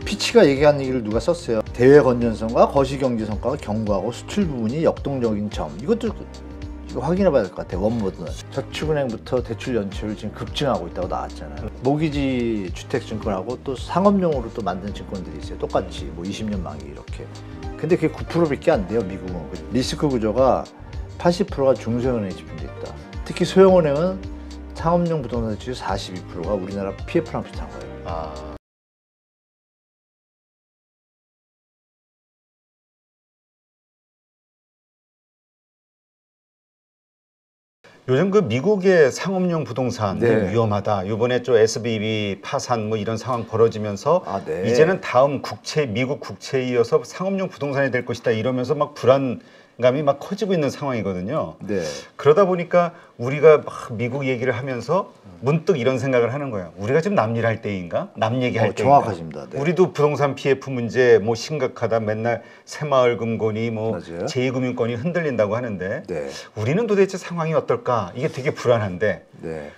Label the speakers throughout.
Speaker 1: 피치가 얘기한 얘기를 누가 썼어요. 대외 건전성과 거시경제 성과가 견고하고 수출 부분이 역동적인 점. 이것도 이거 확인해 봐야 될 것 같아요. 원모드는 저축은행부터 대출 연체율 지금 급증하고 있다고 나왔잖아요. 모기지 주택증권하고 또 상업용으로 또 만든 증권들이 있어요. 똑같이 뭐 20년 만기 이렇게. 근데 그게 9%밖에 안 돼요. 미국은. 리스크 구조가 80%가 중소형은행에 집중돼 있다. 특히 소형은행은 상업용 부동산 대출 42%가 우리나라 PF랑 비슷한 거예요.
Speaker 2: 요즘 그 미국의 상업용 부동산
Speaker 1: 네.
Speaker 2: 위험하다. 이번에 좀 SVB 파산 뭐 이런 상황 벌어지면서
Speaker 1: 네.
Speaker 2: 이제는 다음 국채, 미국 국채에 이어서 상업용 부동산이 될 것이다 이러면서 막 불안감이 막 커지고 있는 상황이거든요.
Speaker 1: 네.
Speaker 2: 그러다 보니까 우리가 막 미국 얘기를 하면서 문득 이런 생각을 하는 거예요. 우리가 지금 남 일할 때인가? 남 얘기할 때인가?
Speaker 1: 정확하십니다. 네.
Speaker 2: 우리도 부동산 PF 문제 뭐 심각하다. 맨날 새마을 금고니 뭐
Speaker 1: 맞아요.
Speaker 2: 제2금융권이 흔들린다고 하는데
Speaker 1: 네.
Speaker 2: 우리는 도대체 상황이 어떨까? 이게 되게 불안한데
Speaker 1: 네.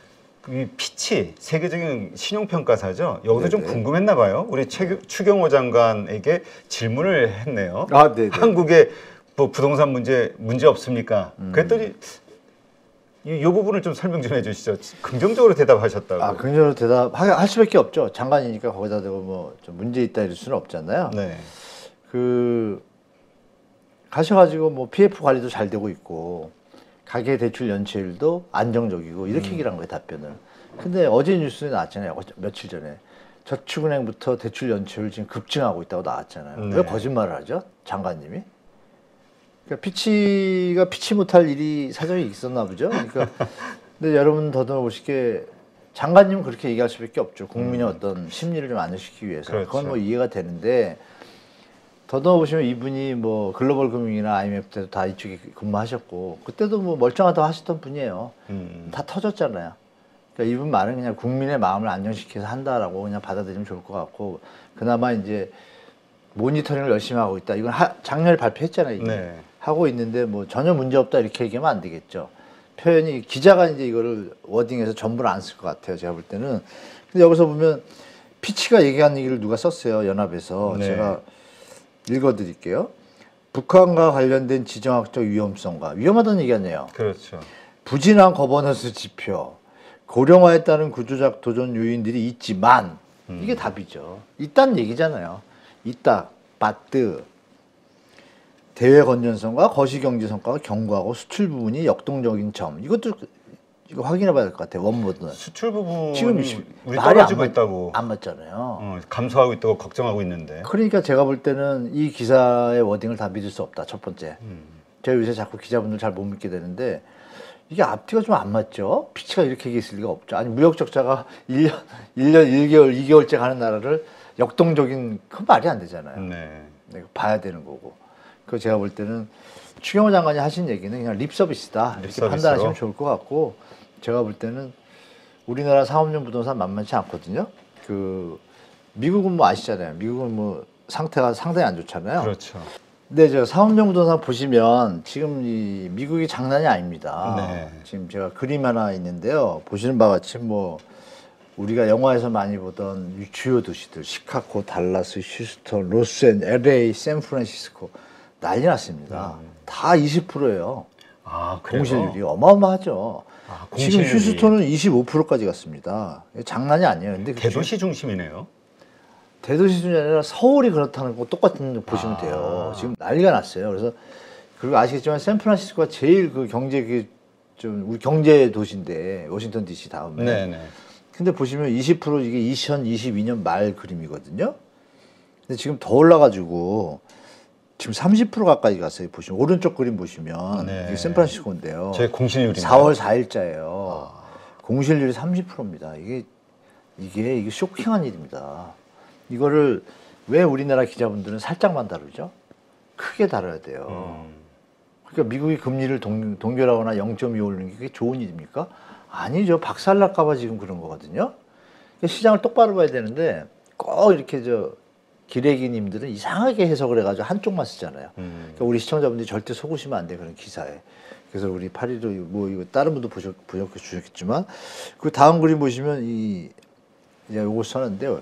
Speaker 2: 이 피치 세계적인 신용평가사죠. 여기서 좀
Speaker 1: 네네.
Speaker 2: 궁금했나 봐요. 우리 추경호 장관에게 질문을 했네요.
Speaker 1: 네네.
Speaker 2: 한국에 뭐 부동산 문제 없습니까? 그랬더니 이 부분을 좀 설명 좀 해주시죠. 긍정적으로 대답하셨다고.
Speaker 1: 긍정적으로 대답할 수밖에 없죠. 장관이니까 거기다 대고 뭐 좀 문제 있다 이럴 수는 없잖아요.
Speaker 2: 네.
Speaker 1: 가셔가지고 뭐 PF 관리도 잘 되고 있고 가계 대출 연체율도 안정적이고 이렇게 얘기를 한 거예요, 답변을. 근데 어제 뉴스에 나왔잖아요. 며칠 전에 저축은행부터 대출 연체율 지금 급증하고 있다고 나왔잖아요.
Speaker 2: 네.
Speaker 1: 왜 거짓말을 하죠, 장관님이? 그러니까 피치가 피치 못할 일이 사정이 있었나 보죠. 그러니까 근데 여러분 더듬어 보시게 장관님은 그렇게 얘기할 수밖에 없죠. 국민의 어떤 심리를 좀 안정시키기 위해서.
Speaker 2: 그렇죠.
Speaker 1: 그건 뭐 이해가 되는데 더듬어 보시면 이분이 뭐 글로벌 금융이나 IMF 때도 다 이쪽에 근무하셨고 그때도 뭐 멀쩡하다고 하셨던 분이에요. 다 터졌잖아요. 그러니까 이분 말은 그냥 국민의 마음을 안정시켜서 한다라고 그냥 받아들이면 좋을 것 같고 그나마 이제 모니터링을 열심히 하고 있다. 이건 작년에 발표했잖아요. 이게.
Speaker 2: 네.
Speaker 1: 하고 있는데 뭐 전혀 문제 없다 이렇게 얘기하면 안 되겠죠. 표현이 기자가 이제 이거를 워딩해서 전부를 안 쓸 것 같아요. 제가 볼 때는. 근데 여기서 보면 피치가 얘기한 얘기를 누가 썼어요. 연합에서.
Speaker 2: 네.
Speaker 1: 제가 읽어드릴게요. 북한과 관련된 지정학적 위험성과 위험하다는 얘기 아니에요.
Speaker 2: 그렇죠.
Speaker 1: 부진한 거버넌스 지표, 고령화에 따른 구조적 도전 요인들이 있지만 이게 답이죠. 있다는 얘기잖아요. 있다, 바트. 대외 건전성과 거시경제 성과가 견고하고 수출 부분이 역동적인 점. 이것도 이거 확인해 봐야 될 것 같아요. 원모드는.
Speaker 2: 수출 부분
Speaker 1: 지금
Speaker 2: 우리
Speaker 1: 말이
Speaker 2: 떨어지고 있다고.
Speaker 1: 안 맞잖아요.
Speaker 2: 감소하고 있다고 걱정하고 있는데.
Speaker 1: 그러니까 제가 볼 때는 이 기사의 워딩을 다 믿을 수 없다. 첫 번째. 제가 요새 자꾸 기자분들 잘 못 믿게 되는데 이게 앞뒤가 좀 안 맞죠? 피치가 이렇게 얘기했을 리가 없죠. 아니 무역 적자가 1년 1개월, 2개월째 가는 나라를 역동적인 그 말이 안 되잖아요.
Speaker 2: 네.
Speaker 1: 내가 봐야 되는 거고. 그 제가 볼 때는 추경호 장관이 하신 얘기는 그냥 립 서비스다 이렇게
Speaker 2: 립서비스로?
Speaker 1: 판단하시면 좋을 것 같고 제가 볼 때는 우리나라 상업용 부동산 만만치 않거든요. 미국은 뭐 아시잖아요. 미국은 뭐 상태가 상당히 안 좋잖아요.
Speaker 2: 그렇죠.
Speaker 1: 근데 저 상업용 부동산 보시면 지금 이 미국이 장난이 아닙니다.
Speaker 2: 네.
Speaker 1: 지금 제가 그림 하나 있는데요. 보시는 바와 같이 뭐 우리가 영화에서 많이 보던 주요 도시들 시카고, 달라스, 휴스턴, 로스앤, LA, 샌프란시스코 난리 났습니다. 다 20%예요.
Speaker 2: 그래요?
Speaker 1: 공실률이 어마어마하죠. 지금
Speaker 2: 공실률이.
Speaker 1: 휴스턴은 25%까지 갔습니다. 장난이 아니에요. 근데
Speaker 2: 대도시 중심이네요.
Speaker 1: 대도시 수준이 아니라 서울이 그렇다는 거 똑같은 거 보시면 돼요. 지금 난리가 났어요. 그래서 그리고 아시겠지만 샌프란시스코가 제일 그 경제 좀 우리 경제 도시인데 워싱턴 DC 다음에.
Speaker 2: 네네.
Speaker 1: 근데 보시면 20% 이게 2022년 말 그림이거든요. 근데 지금 더 올라가지고 지금 30% 가까이 갔어요. 보시면 오른쪽 그림 보시면
Speaker 2: 네.
Speaker 1: 이게 샌프란시스코인데요.
Speaker 2: 제 공실률이
Speaker 1: 4월 4일자예요. 공실률이 30%입니다. 이게 쇼킹한 일입니다. 이거를 왜 우리나라 기자분들은 살짝만 다루죠? 크게 다뤄야 돼요. 그러니까 미국이 금리를 동결하거나 0.25 올리는 게 그게 좋은 일입니까? 아니죠. 박살날까 봐 지금 그런 거거든요. 그러니까 시장을 똑바로 봐야 되는데 꼭 이렇게 기레기님들은 이상하게 해석을 해가지고 한쪽만 쓰잖아요. 그러니까 우리 시청자분들이 절대 속으시면 안 돼요. 그런 기사에. 그래서 우리 파리도 뭐 이거 다른 분도 보셨겠지만 그 다음 그림 보시면 이제 요거 써놨는데요.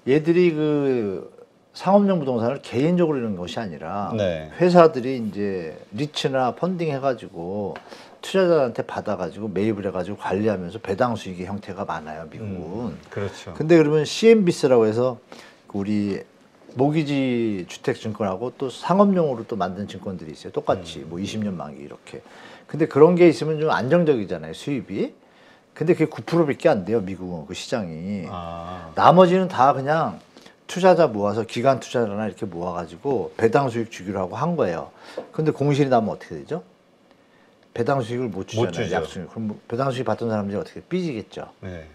Speaker 1: 얘들이 그 상업용 부동산을 개인적으로 이런 것이 아니라
Speaker 2: 네.
Speaker 1: 회사들이 이제 리츠나 펀딩 해가지고 투자자한테 받아가지고 매입을 해가지고 관리하면서 배당 수익의 형태가 많아요, 미국은.
Speaker 2: 그렇죠.
Speaker 1: 근데 그러면 CMBS라고 해서 우리 모기지 주택증권하고 또 상업용으로 또 만든 증권들이 있어요. 똑같이 뭐 20년 만기 이렇게. 근데 그런 게 있으면 좀 안정적이잖아요, 수입이. 근데 그게 9%밖에 안 돼요, 미국은 그 시장이.
Speaker 2: 아,
Speaker 1: 나머지는 다 그냥 투자자 모아서 기관 투자자나 이렇게 모아가지고 배당 수익 주기로 하고 한 거예요. 근데 공실이 나면 어떻게 되죠? 배당 수익을 못 주잖아요.
Speaker 2: 주죠.
Speaker 1: 약수익. 그럼 뭐 배당 수익 받던 사람들이 어떻게 삐지겠죠?
Speaker 2: 네.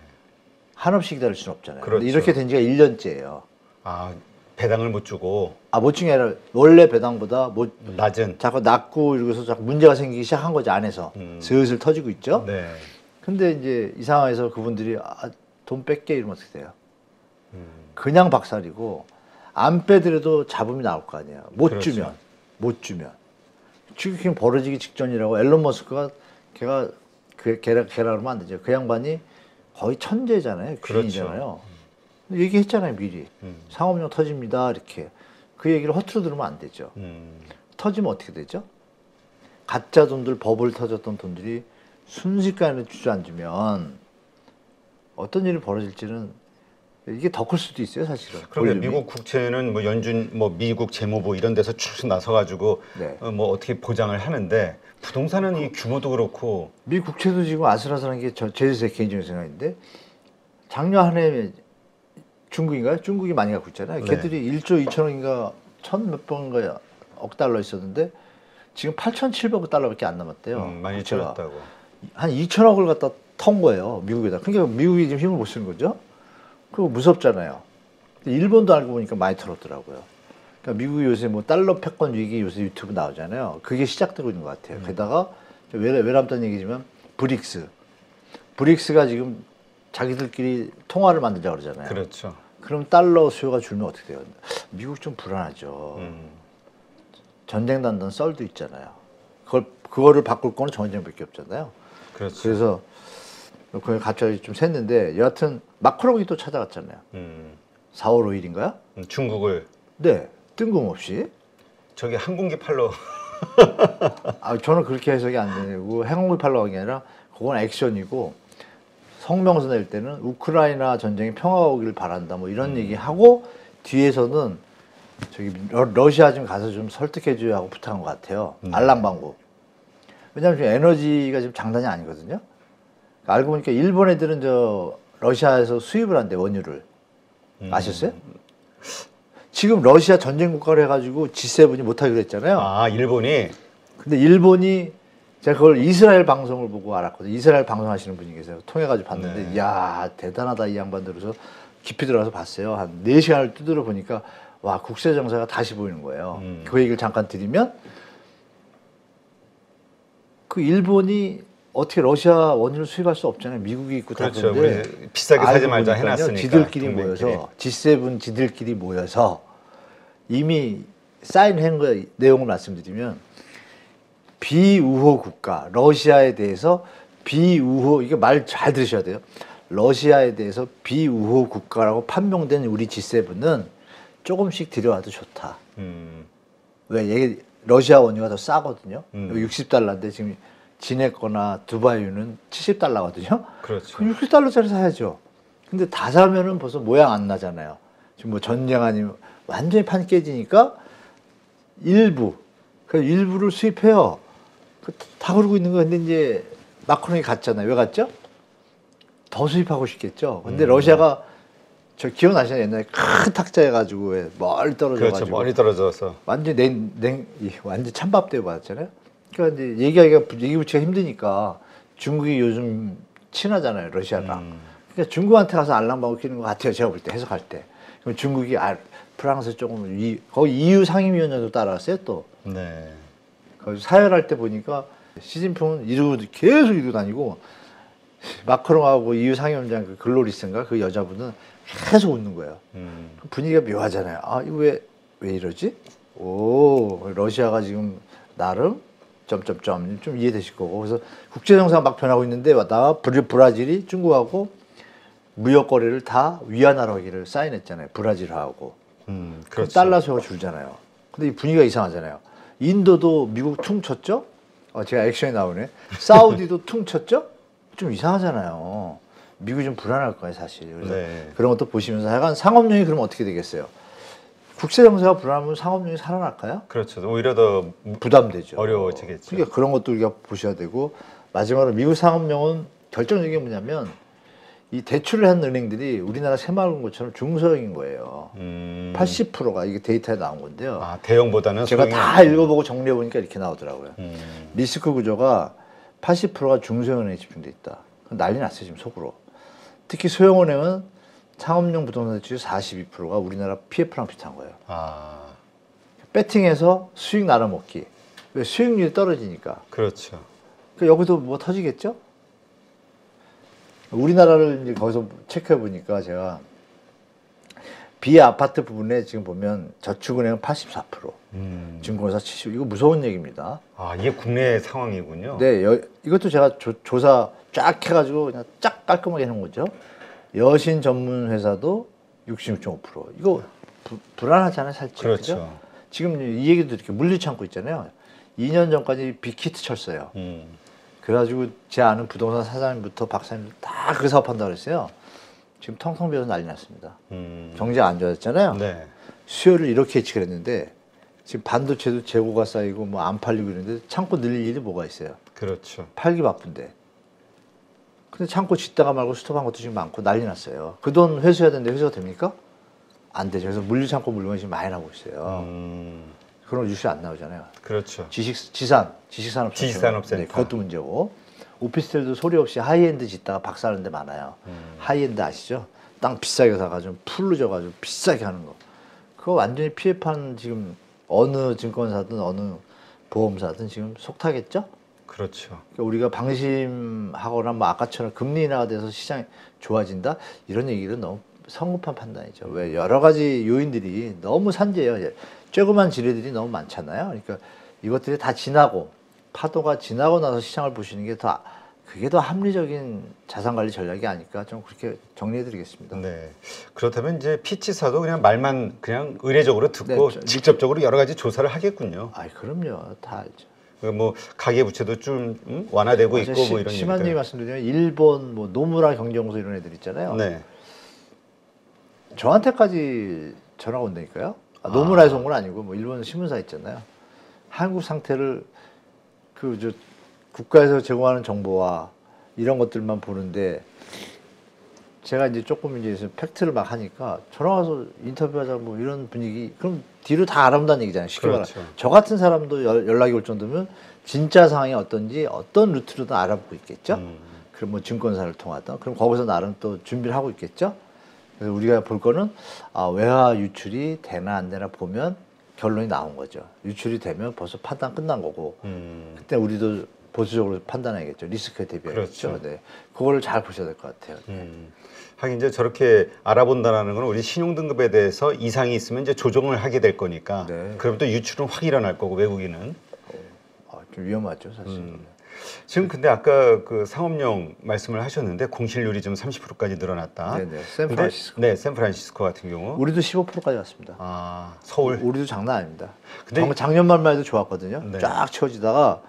Speaker 1: 한없이 기다릴 수는 없잖아요.
Speaker 2: 그렇죠.
Speaker 1: 근데 이렇게 된 지가 1년째예요.
Speaker 2: 아, 배당을 못 주고
Speaker 1: 못 준 게 아니라 원래 배당보다
Speaker 2: 낮은.
Speaker 1: 자꾸 낮고 이러고서 자꾸 문제가 생기기 시작한 거죠, 안에서. 슬슬 터지고 있죠.
Speaker 2: 네.
Speaker 1: 근데 이제 이 상황에서 그분들이 돈 뺄게 이러면 어떻게 돼요? 그냥 박살이고 안 빼더라도 잡음이 나올 거 아니에요.
Speaker 2: 그렇죠.
Speaker 1: 못 주면 지금 벌어지기 직전이라고 앨런 머스크가 걔가 걔라 그러면 안 되죠. 그 양반이 거의 천재잖아요. 귀인이잖아요. 얘기했잖아요, 미리. 상업용 터집니다. 이렇게. 그 얘기를 허투루 들으면 안 되죠. 터지면 어떻게 되죠? 가짜 돈들, 버블 터졌던 돈들이 순식간에 주저앉으면 어떤 일이 벌어질지는 이게 더 클 수도 있어요, 사실은.
Speaker 2: 그런데
Speaker 1: 볼륨이.
Speaker 2: 미국 국채는 뭐 연준, 뭐 미국 재무부 이런 데서 쭉 나서가지고
Speaker 1: 네.
Speaker 2: 뭐 어떻게 보장을 하는데 부동산은 이 규모도 그렇고
Speaker 1: 미 국채도 지금 아슬아슬한 게 제 개인적인 생각인데 작년 한 해 중국인가요? 중국이 많이 갖고 있잖아요.
Speaker 2: 네.
Speaker 1: 걔들이 1조 2천억인가 천 몇 번인가 억 달러 있었는데 지금 8,700억 달러밖에 안 남았대요.
Speaker 2: 많이
Speaker 1: 국채가.
Speaker 2: 줄었다고.
Speaker 1: 한 2천억을 갖다 턴 거예요, 미국에다. 그러니까 미국이 지금 힘을 못 쓰는 거죠. 그거 무섭잖아요. 근데 일본도 알고 보니까 많이 털었더라고요. 그러니까 미국이 요새 뭐 달러 패권 위기 요새 유튜브 나오잖아요. 그게 시작되고 있는 것 같아요. 게다가 외람된 얘기지만 브릭스가 지금 자기들끼리 통화를 만들자 그러잖아요.
Speaker 2: 그렇죠.
Speaker 1: 그럼 달러 수요가 줄면 어떻게 돼요? 미국 좀 불안하죠. 전쟁 단단 썰도 있잖아요. 그거를 바꿀 거는 전쟁밖에 없잖아요.
Speaker 2: 그렇죠.
Speaker 1: 그래서 그걸 갑자기 좀 샜는데 여하튼 마크롱이 또 찾아갔잖아요. 4월 5일인가요?
Speaker 2: 중국을
Speaker 1: 네, 뜬금없이.
Speaker 2: 저기 항공기 팔러
Speaker 1: 저는 그렇게 해석이 안 되고 항공기 팔러 간 게 아니라 그건 액션이고 성명서 낼 때는 우크라이나 전쟁이 평화가 오기를 바란다 뭐 이런 얘기하고 뒤에서는 저기 러시아 좀 가서 좀 설득해줘야 하고 부탁한 것 같아요. 알랑방구. 왜냐하면 지금 에너지가 지금 장난이 아니거든요. 알고 보니까 일본 애들은 저 러시아에서 수입을 한대 원유를. 아셨어요? 지금 러시아 전쟁 국가를 해가지고 G7이 못하기로 했잖아요.
Speaker 2: 아, 일본이
Speaker 1: 근데 일본이 제가 그걸 이스라엘 방송을 보고 알았거든요. 이스라엘 방송하시는 분이 계세요. 통해가지고 봤는데
Speaker 2: 네.
Speaker 1: 이야 대단하다 이 양반들. 그래서 깊이 들어가서 봤어요. 한 4시간을 두드려 보니까 와 국세 정세가 다시 보이는 거예요. 그 얘기를 잠깐 드리면 그 일본이 어떻게 러시아 원유를 수입할 수 없잖아요. 미국이 있고 다
Speaker 2: 그렇죠.
Speaker 1: 그런데
Speaker 2: 우리 비싸게 사지
Speaker 1: 알고
Speaker 2: 말자
Speaker 1: 보니까요,
Speaker 2: 해놨으니까.
Speaker 1: 지들끼리
Speaker 2: 동맹끼리.
Speaker 1: 모여서 G7 지들끼리 모여서 이미 사인한 거 내용을 말씀드리면 비우호 국가 러시아에 대해서 비우호 이게 말 잘 들으셔야 돼요. 러시아에 대해서 비우호 국가라고 판명된 우리 G7은 조금씩 들여와도 좋다. 왜 이게 러시아 원유가 더 싸거든요. 60달러인데 지금 지냈거나 두바이유는 70달러거든요.
Speaker 2: 그렇죠.
Speaker 1: 그럼 60달러짜리 사야죠. 근데 다 사면은 벌써 모양 안 나잖아요. 지금 뭐 전쟁 아니면 완전히 판 깨지니까 일부를 수입해요. 다 그러고 있는 거. 근데 이제 마크롱이 갔잖아요. 왜 갔죠? 더 수입하고 싶겠죠. 근데 러시아가 저 기억나시나요? 옛날에 큰 탁자 해가지고 왜 멀리 떨어져가지고
Speaker 2: 그렇죠. 멀리 떨어져서.
Speaker 1: 완전 완전 찬밥 대우 받았잖아요. 그러니까 이제 얘기 붙이기가 힘드니까 중국이 요즘 친하잖아요, 러시아랑. 그러니까 중국한테 가서 알랑방구 끼는 것 같아요, 제가 볼 때 해석할 때. 그럼 중국이 프랑스 조금 거기 EU 상임위원장도 따라왔어요 또.
Speaker 2: 네.
Speaker 1: 거기 사열할 때 보니까 시진핑은 계속 이러고 다니고 마크롱하고 EU 상임위원장 그 글로리스인가 그 여자분은 계속 웃는 거예요. 분위기가 묘하잖아요. 이거 왜 이러지? 러시아가 지금 나름 좀 이해되실 거고. 그래서 국제 정세가 막 변하고 있는데 브라질이 중국하고 무역 거래를 다 위안화로 하기를 사인했잖아요. 브라질하고. 그럼
Speaker 2: 그렇죠.
Speaker 1: 달러 수요가 줄잖아요. 근데 이 분위기가 이상하잖아요. 인도도 미국 퉁 쳤죠? 제가 액션이 나오네. 사우디도 퉁 쳤죠? 좀 이상하잖아요. 미국이 좀 불안할 거예요, 사실. 그래서
Speaker 2: 네.
Speaker 1: 그런 것도 보시면서 약간 상업용이 그러면 어떻게 되겠어요? 국제 정세가 불안하면 상업용이 살아날까요?
Speaker 2: 그렇죠. 오히려 더
Speaker 1: 부담되죠.
Speaker 2: 어려워지겠죠.
Speaker 1: 그러니까 그런 것도 우리가 보셔야 되고 마지막으로 미국 상업용은 결정적인 게 뭐냐면 이 대출을 한 은행들이 우리나라 새마을 것처럼 중소형인 거예요. 80%가 이게 데이터에 나온 건데요.
Speaker 2: 아, 대형보다는
Speaker 1: 제가
Speaker 2: 소형이
Speaker 1: 다 읽어보고 정리해 보니까 이렇게 나오더라고요.
Speaker 2: 음.
Speaker 1: 리스크 구조가 80%가 중소형은행에 집중돼 있다. 난리 났어요 지금 속으로. 특히 소형은행은 상업용 부동산 대출 42%가 우리나라 PF랑 비슷한 거예요.
Speaker 2: 아,
Speaker 1: 배팅해서 수익 나눠먹기. 왜 수익률이 떨어지니까.
Speaker 2: 그렇죠.
Speaker 1: 그러니까 여기도 뭐 터지겠죠? 우리나라를 이제 거기서 체크해 보니까 제가 비아파트 부분에 지금 보면 저축은행은 84%, 증권사 70%. 이거 무서운 얘기입니다.
Speaker 2: 아, 이게 국내 상황이군요.
Speaker 1: 네, 이것도 제가 조사 쫙 해가지고 그냥 쫙 깔끔하게 해놓은 거죠. 여신 전문 회사도 66.5%. 이거 불안하잖아요, 살짝.
Speaker 2: 그렇죠.
Speaker 1: 그죠? 지금 이 얘기도 이렇게 물리창고 있잖아요. 2년 전까지 빅히트 쳤어요. 그래가지고 제 아는 부동산 사장님부터 박사님도 다 그 사업한다고 그랬어요. 지금 텅텅 비어서 난리 났습니다. 경제가 안 좋아졌잖아요.
Speaker 2: 네.
Speaker 1: 수요를 이렇게 예측을 했는데 지금 반도체도 재고가 쌓이고 뭐 안 팔리고 이러는데 창고 늘릴 일이 뭐가 있어요.
Speaker 2: 그렇죠.
Speaker 1: 팔기 바쁜데. 근데 창고 짓다가 말고 스톱한 것도 지금 많고 난리 났어요. 그 돈 회수해야 되는데 회수가 됩니까? 안 되죠. 그래서 물류창고 물건이 지금 많이 나오고 있어요. 그런 뉴스 안 나오잖아요.
Speaker 2: 그렇죠.
Speaker 1: 지식산업센터.
Speaker 2: 지식산업센터.
Speaker 1: 네, 그것도 문제고. 오피스텔도 소리 없이 하이엔드 짓다가 박살나는 데 많아요. 하이엔드 아시죠? 땅 비싸게 사가지고 풀로 져가지고 비싸게 하는 거. 그거 완전히 PF한 지금 어느 증권사든 어느 보험사든 지금 속타겠죠?
Speaker 2: 그렇죠.
Speaker 1: 그러니까 우리가 방심하거나 뭐 아까처럼 금리 인하가 돼서 시장이 좋아진다? 이런 얘기는 너무 성급한 판단이죠. 왜 여러 가지 요인들이 너무 산재예요. 조그만 지뢰들이 너무 많잖아요. 그러니까 이것들이 다 지나고 파도가 지나고 나서 시장을 보시는 게 그게 더 합리적인 자산관리 전략이 아닐까 좀 그렇게 정리해드리겠습니다.
Speaker 2: 네. 그렇다면 이제 피치사도 그냥 말만 그냥 의례적으로 듣고
Speaker 1: 네,
Speaker 2: 직접적으로 여러 가지 조사를 하겠군요.
Speaker 1: 아, 그럼요. 다 알죠.
Speaker 2: 뭐 가계 부채도 좀 완화되고 있고 뭐 이런
Speaker 1: 심한 얘기
Speaker 2: 얘기들.
Speaker 1: 말씀드리면 일본 뭐 노무라 경제연구소 이런 애들 있잖아요.
Speaker 2: 네.
Speaker 1: 저한테까지 전화가 온다니까요. 노무라에서 온 건 아니고 뭐 일본 신문사 있잖아요. 한국 상태를 국가에서 제공하는 정보와 이런 것들만 보는데 제가 이제 조금 이제 팩트를 막 하니까 전화 와서 인터뷰하자 뭐 이런 분위기 그럼 뒤로 다 알아본다는 얘기잖아요. 쉽게
Speaker 2: 그렇죠.
Speaker 1: 말하면 저 같은 사람도 연락이 올 정도면 진짜 상황이 어떤지 어떤 루트로든 알아보고 있겠죠. 그럼 뭐 증권사를 통하든 그럼 거기서 나름 또 준비를 하고 있겠죠. 그래서 우리가 볼 거는 외화 유출이 되나 안 되나 보면 결론이 나온 거죠. 유출이 되면 벌써 판단 끝난 거고 그때 우리도 보수적으로 판단해야겠죠. 리스크에 대비해야겠죠.
Speaker 2: 그렇죠.
Speaker 1: 네. 그거를 잘 보셔야 될 것 같아요.
Speaker 2: 하긴 이제 저렇게 알아본다라는 건 우리 신용등급에 대해서 이상이 있으면 이제 조정을 하게 될 거니까.
Speaker 1: 네.
Speaker 2: 그럼 또 유출은 확 일어날 거고 외국인은.
Speaker 1: 좀 위험하죠, 사실.
Speaker 2: 지금 근데 아까 그 상업용 말씀을 하셨는데 공실률이 좀 30%까지 늘어났다.
Speaker 1: 네네. 샌프란시스코.
Speaker 2: 네, 샌프란시스코 같은 경우.
Speaker 1: 우리도 15%까지 왔습니다.
Speaker 2: 아, 서울.
Speaker 1: 우리도 장난 아닙니다.
Speaker 2: 근데
Speaker 1: 작년 말만 해도 좋았거든요.
Speaker 2: 네.
Speaker 1: 쫙 채워지다가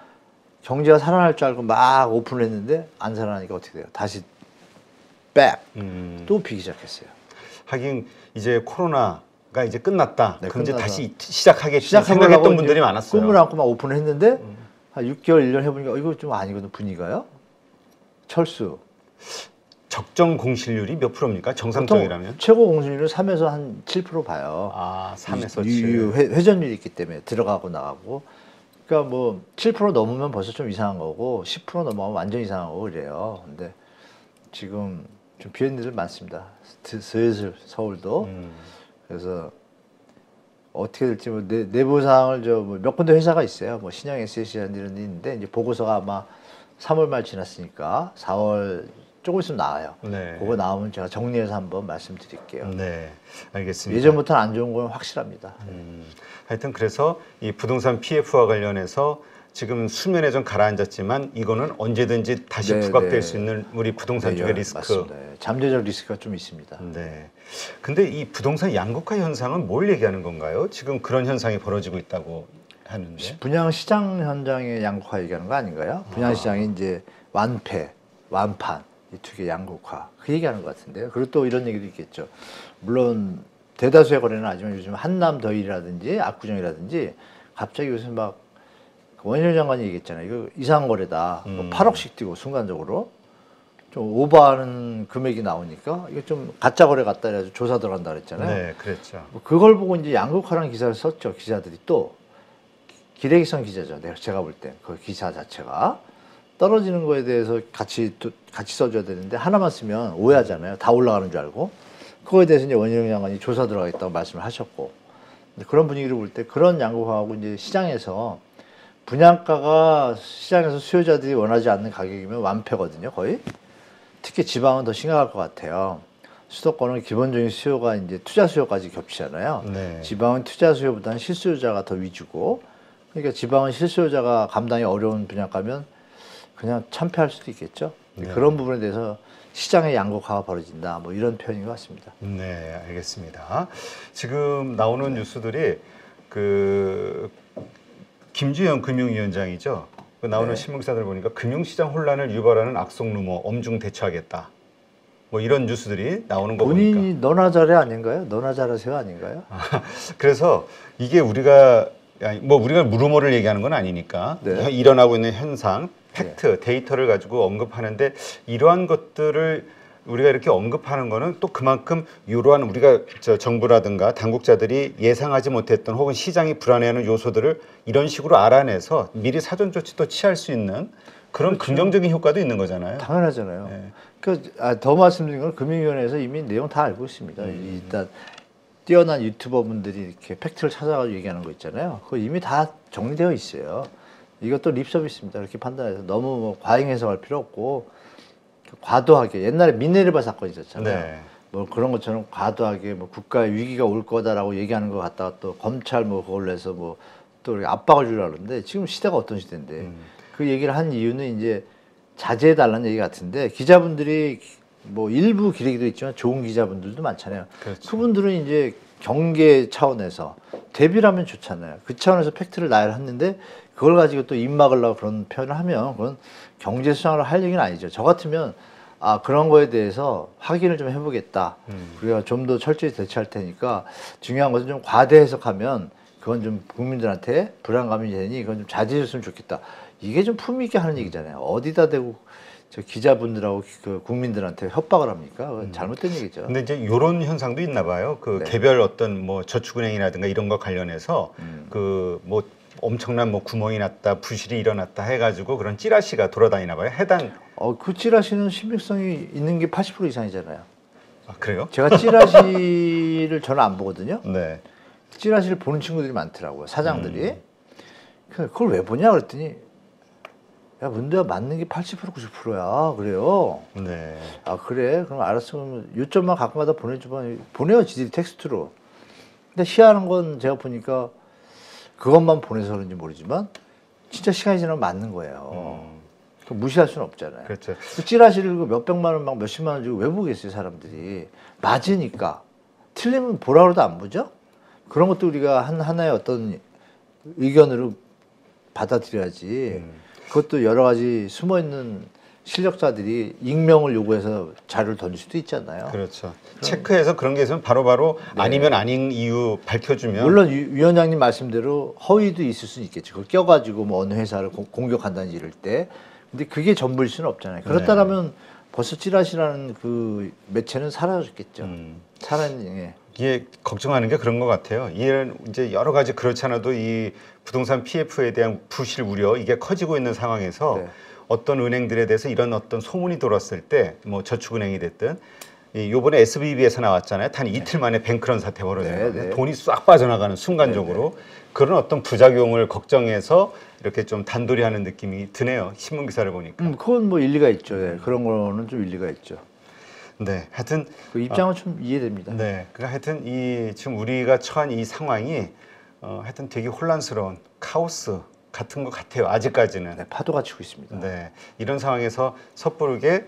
Speaker 1: 경제가 살아날 줄 알고 막 오픈을 했는데 안 살아나니까 어떻게 돼요? 다시 백! 또 비기 시작했어요.
Speaker 2: 하긴 이제 코로나가 이제 끝났다.
Speaker 1: 네,
Speaker 2: 그럼 이제
Speaker 1: 끝나서.
Speaker 2: 다시 시작하겠지
Speaker 1: 시작해보려고
Speaker 2: 생각했던 분들이 많았어요.
Speaker 1: 꿈을 안고 막 오픈을 했는데 한 6개월, 1년 해보니까 이거 좀 아니거든, 분위기가요? 철수.
Speaker 2: 적정 공실률이 몇 프로입니까? 정상적이라면?
Speaker 1: 최고 공실률은 3에서 한 7% 봐요.
Speaker 2: 아, 3에서 7.
Speaker 1: 회전율이 있기 때문에 들어가고 나가고. 그러니까 뭐 7% 넘으면 벌써 좀 이상한 거고 10% 넘어가면 완전 이상한 거고 그래요. 근데 지금 좀 비어있는 데들 많습니다. 슬슬 서울도. 그래서 어떻게 될지 뭐 내부 사항을 몇 군데 회사가 있어요. 뭐 신영 SSC라는 이런 데 있는데 이제 보고서가 아마 3월 말 지났으니까 4월 조금 있으면 나와요.
Speaker 2: 네.
Speaker 1: 그거 나오면 제가 정리해서 한번 말씀드릴게요.
Speaker 2: 네, 알겠습니다.
Speaker 1: 예전부터는 안 좋은 건 확실합니다.
Speaker 2: 하여튼 그래서 이 부동산 PF와 관련해서 지금 수면에 좀 가라앉았지만 이거는 언제든지 다시
Speaker 1: 네,
Speaker 2: 부각될
Speaker 1: 네.
Speaker 2: 수 있는 우리 부동산 쪽의 리스크.
Speaker 1: 맞습니다. 잠재적 리스크가 좀 있습니다.
Speaker 2: 네. 근데 이 부동산 양극화 현상은 뭘 얘기하는 건가요? 지금 그런 현상이 벌어지고 있다고 하는데.
Speaker 1: 분양 시장 현장의 양극화 얘기하는 거 아닌가요? 분양 시장이 이제 완패, 완판 이 두 개 양극화 그 얘기하는 것 같은데요. 그리고 또 이런 얘기도 있겠죠. 물론 대다수의 거래는 아니지만 요즘 한남 더일이라든지 압구정이라든지 갑자기 요새 막 원희룡 장관이 얘기했잖아요. 이거 이상한 거래다. 8억씩 뛰고 순간적으로 좀 오버하는 금액이 나오니까 이거 좀 가짜 거래 같다 해가지고 조사 들어간다 그랬잖아요.
Speaker 2: 네, 그랬죠.
Speaker 1: 뭐 그걸 보고 이제 양극화라는 기사를 썼죠. 기자들이 또 기레기성 기자죠. 제가 볼 때 그 기사 자체가 떨어지는 거에 대해서 같이 써줘야 되는데 하나만 쓰면 오해하잖아요. 다 올라가는 줄 알고 그거에 대해서 이제 원희룡 장관이 조사 들어가겠다고 말씀을 하셨고 그런 분위기를 볼 때 그런 양극화하고 이제 시장에서 분양가가 시장에서 수요자들이 원하지 않는 가격이면 완패거든요, 거의. 특히 지방은 더 심각할 것 같아요. 수도권은 기본적인 수요가 이제 투자 수요까지 겹치잖아요.
Speaker 2: 네.
Speaker 1: 지방은 투자 수요보다는 실수요자가 더 위주고, 그러니까 지방은 실수요자가 감당이 어려운 분양가면 그냥 참패할 수도 있겠죠.
Speaker 2: 네.
Speaker 1: 그런 부분에 대해서 시장의 양극화가 벌어진다, 뭐 이런 표현인 것 같습니다.
Speaker 2: 네, 알겠습니다. 지금 나오는 뉴스들이 그 김주영 금융위원장이죠. 그 나오는
Speaker 1: 네.
Speaker 2: 신문기사들 보니까 금융시장 혼란을 유발하는 악성 루머 엄중 대처하겠다. 뭐 이런 뉴스들이 나오는 거 보니까.
Speaker 1: 본인이 너나 잘해 아닌가요? 너나 잘하세요 아닌가요?
Speaker 2: 그래서 이게 우리가 뭐 우리가 루머를 얘기하는 건 아니니까
Speaker 1: 네.
Speaker 2: 일어나고 있는 현상, 팩트, 데이터를 가지고 언급하는데 이러한 것들을 우리가 이렇게 언급하는 거는 또 그만큼 이러한 우리가 정부라든가 당국자들이 예상하지 못했던 혹은 시장이 불안해하는 요소들을 이런 식으로 알아내서 미리 사전 조치도 취할 수 있는 그런
Speaker 1: 그렇죠.
Speaker 2: 긍정적인 효과도 있는 거잖아요.
Speaker 1: 당연하잖아요.
Speaker 2: 네.
Speaker 1: 더 말씀드린 건 금융위원회에서 이미 내용 다 알고 있습니다. 일단 뛰어난 유튜버분들이 이렇게 팩트를 찾아가지고 얘기하는 거 있잖아요. 그거 이미 다 정리되어 있어요. 이것도 립서비스입니다. 이렇게 판단해서 너무 뭐 과잉 해석할 필요 없고 과도하게 옛날에 미네르바 사건 있었잖아요.
Speaker 2: 네.
Speaker 1: 뭐 그런 것처럼 과도하게 뭐 국가에 위기가 올 거다라고 얘기하는 거 갖다가 또 검찰 뭐 그걸로 해서 뭐 또 압박을 주려고 그러는데 지금 시대가 어떤 시대인데 그 얘기를 한 이유는 이제 자제해 달라는 얘기 같은데 기자분들이 뭐 일부 기레기도 있지만 좋은 기자분들도 많잖아요.
Speaker 2: 그렇죠.
Speaker 1: 그분들은 이제 경계 차원에서 대비를 하면 좋잖아요. 그 차원에서 팩트를 나열했는데 그걸 가지고 또 입 막으려고 그런 표현을 하면 그건 경제 수장을 할 얘기는 아니죠. 저 같으면 아 그런 거에 대해서 확인을 좀 해보겠다. 우리가 좀 더 철저히 대처할 테니까 중요한 것은 좀 과대 해석하면 그건 좀 국민들한테 불안감이 되니 그건 좀 자제해줬으면 좋겠다. 이게 좀 품위 있게 하는 얘기잖아요. 어디다 대고 저 기자분들하고 그 국민들한테 협박을 합니까? 그건 잘못된 얘기죠.
Speaker 2: 근데 이제 이런 현상도 있나 봐요. 그
Speaker 1: 네.
Speaker 2: 개별 어떤 뭐 저축은행이라든가 이런 거 관련해서 그 뭐 엄청난 뭐 구멍이 났다, 부실이 일어났다 해가지고 그런 찌라시가 돌아다니나 봐요. 해당.
Speaker 1: 그 찌라시는 신빙성이 있는 게 80% 이상이잖아요.
Speaker 2: 아, 그래요?
Speaker 1: 제가 찌라시를 저는 안 보거든요.
Speaker 2: 네.
Speaker 1: 찌라시를 보는 친구들이 많더라고요. 사장들이. 그걸 왜 보냐 그랬더니 야 문제가 맞는 게 80% 90%야. 그래요.
Speaker 2: 네.
Speaker 1: 아 그래? 그럼 알았어. 그러면 요점만 가끔가다 보내줘봐. 보내요 지들이 텍스트로. 근데 희한한 건 제가 보니까 그것만 보내서 그런지 모르지만 진짜 시간이 지나면 맞는 거예요. 그거 무시할 수는 없잖아요.
Speaker 2: 그렇죠.
Speaker 1: 그 찌라시를 그 몇백만 원 막 몇십만 원 주고 왜 보겠어요 사람들이. 맞으니까. 틀리면 보라 그래도 안 보죠? 그런 것도 우리가 하나의 어떤 의견으로 받아들여야지. 그것도 여러 가지 숨어있는 실력자들이 익명을 요구해서 자료를 던질 수도 있잖아요.
Speaker 2: 그렇죠. 체크해서 그런 게 있으면 바로바로
Speaker 1: 네.
Speaker 2: 아니면 아닌 이유 밝혀주면.
Speaker 1: 물론 위원장님 말씀대로 허위도 있을 수는 있겠죠. 그걸 껴가지고 뭐 어느 회사를 공격한다든지 이럴 때. 근데 그게 전부일 수는 없잖아요. 그렇다면 벌써 찌라시라는 그 매체는 사라졌겠죠. 살아있는
Speaker 2: 이게 걱정하는 게 그런 것 같아요. 이런 이제 여러 가지 그렇지 않아도 이 부동산 PF에 대한 부실 우려 이게 커지고 있는 상황에서
Speaker 1: 네.
Speaker 2: 어떤 은행들에 대해서 이런 어떤 소문이 돌았을 때 뭐 저축은행이 됐든 요번에 SVB에서 나왔잖아요. 단 이틀 만에 뱅크런 사태 벌어진
Speaker 1: 네,
Speaker 2: 거예요.
Speaker 1: 네.
Speaker 2: 돈이 싹 빠져나가는 순간적으로 그런 어떤 부작용을 걱정해서 이렇게 좀 단돌이 하는 느낌이 드네요. 신문 기사를 보니까.
Speaker 1: 그건 뭐 일리가 있죠. 네. 그런 거는 좀 일리가 있죠.
Speaker 2: 네, 하여튼
Speaker 1: 그 입장은 좀 이해됩니다.
Speaker 2: 네, 그러니까 하여튼 이 지금 우리가 처한 이 상황이 하여튼 되게 혼란스러운 카오스 같은 것 같아요. 아직까지는.
Speaker 1: 네, 파도가 치고 있습니다.
Speaker 2: 네, 이런 상황에서 섣부르게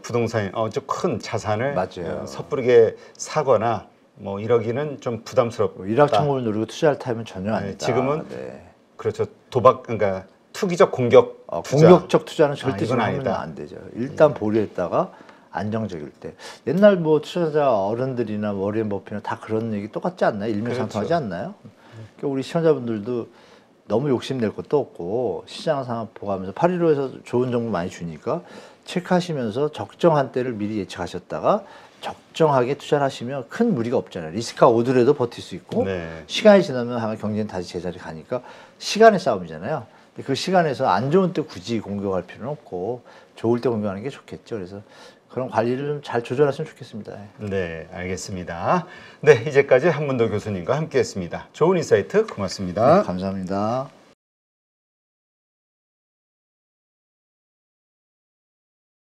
Speaker 2: 부동산, 좀 큰 자산을
Speaker 1: 맞아요.
Speaker 2: 섣부르게 사거나 뭐 이러기는 좀 부담스럽다.
Speaker 1: 일확천금을 노리고 투자할 타임은 전혀
Speaker 2: 네,
Speaker 1: 아니다.
Speaker 2: 지금은
Speaker 1: 네.
Speaker 2: 그렇죠. 그러니까 투기적 공격 투자.
Speaker 1: 공격적 투자는 절대
Speaker 2: 이건
Speaker 1: 지금 하면
Speaker 2: 아니다.
Speaker 1: 안 되죠. 일단 보류했다가 안정적일 때. 옛날 뭐 투자자 어른들이나 워렌 버핏이나 다 그런 얘기 똑같지 않나요? 일맥상통하지
Speaker 2: 그렇죠.
Speaker 1: 않나요? 그러니까 우리 시청자분들도 너무 욕심낼 것도 없고 시장 상황 보고하면서 815에서 좋은 정보 많이 주니까 체크하시면서 적정한 때를 미리 예측하셨다가 적정하게 투자를 하시면 큰 무리가 없잖아요. 리스크가 오더라도 버틸 수 있고
Speaker 2: 네.
Speaker 1: 시간이 지나면 아마 경제는 다시 제자리 가니까 시간의 싸움이잖아요. 근데 그 시간에서 안 좋은 때 굳이 공격할 필요는 없고 좋을 때 공격하는 게 좋겠죠. 그래서 그런 관리를 좀 잘 조절했으면 좋겠습니다.
Speaker 2: 네, 알겠습니다. 네, 이제까지 한문도 교수님과 함께했습니다. 좋은 인사이트 고맙습니다.
Speaker 1: 네, 감사합니다.